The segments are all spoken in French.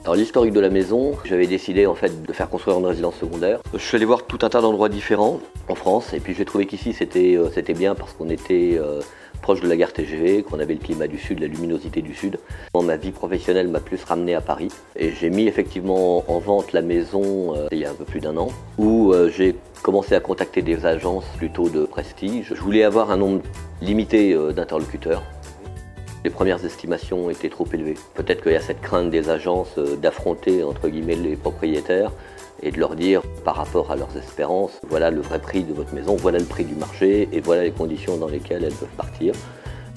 Alors l'historique de la maison, j'avais décidé en fait de faire construire une résidence secondaire. Je suis allé voir tout un tas d'endroits différents en France et puis j'ai trouvé qu'ici c'était bien parce qu'on était proche de la gare TGV, qu'on avait le climat du sud, la luminosité du sud. Ma vie professionnelle m'a plus ramené à Paris et j'ai mis effectivement en vente la maison il y a un peu plus d'un an où j'ai commencé à contacter des agences plutôt de prestige. Je voulais avoir un nombre limité d'interlocuteurs. Les premières estimations étaient trop élevées. Peut-être qu'il y a cette crainte des agences d'affronter entre guillemets les propriétaires et de leur dire par rapport à leurs espérances, voilà le vrai prix de votre maison, voilà le prix du marché et voilà les conditions dans lesquelles elles peuvent partir.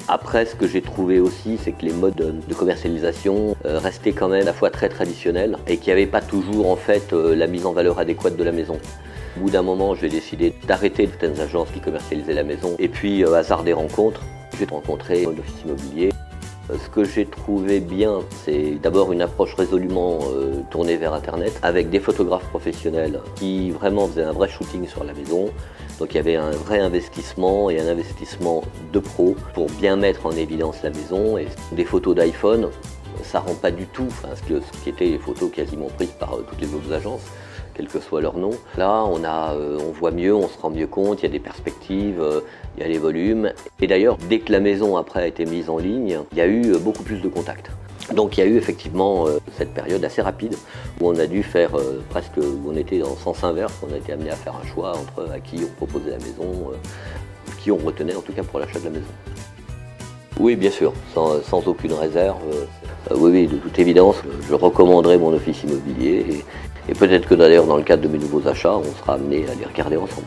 Après, ce que j'ai trouvé aussi, c'est que les modes de commercialisation restaient quand même à la fois très traditionnels et qu'il n'y avait pas toujours en fait la mise en valeur adéquate de la maison. Au bout d'un moment, j'ai décidé d'arrêter certaines agences qui commercialisaient la maison et puis hasard des rencontres, j'ai rencontré un office immobilier. Ce que j'ai trouvé bien, c'est d'abord une approche résolument tournée vers Internet avec des photographes professionnels qui vraiment faisaient un vrai shooting sur la maison. Donc il y avait un vrai investissement et un investissement de pro pour bien mettre en évidence la maison. Et des photos d'iPhone, ça rend pas du tout ce qui étaient les photos quasiment prises par toutes les autres agences, quel que soit leur nom. Là, on voit mieux, on se rend mieux compte, il y a des perspectives, il y a les volumes. Et d'ailleurs, dès que la maison après a été mise en ligne, il y a eu beaucoup plus de contacts. Donc il y a eu effectivement cette période assez rapide où on a dû faire presque, où on était en sens inverse, on a été amené à faire un choix entre à qui on proposait la maison, qui on retenait en tout cas pour l'achat de la maison. Oui, bien sûr, sans aucune réserve. Oui, de toute évidence, je recommanderais mon office immobilier et peut-être que d'ailleurs dans le cadre de mes nouveaux achats, on sera amené à les regarder ensemble.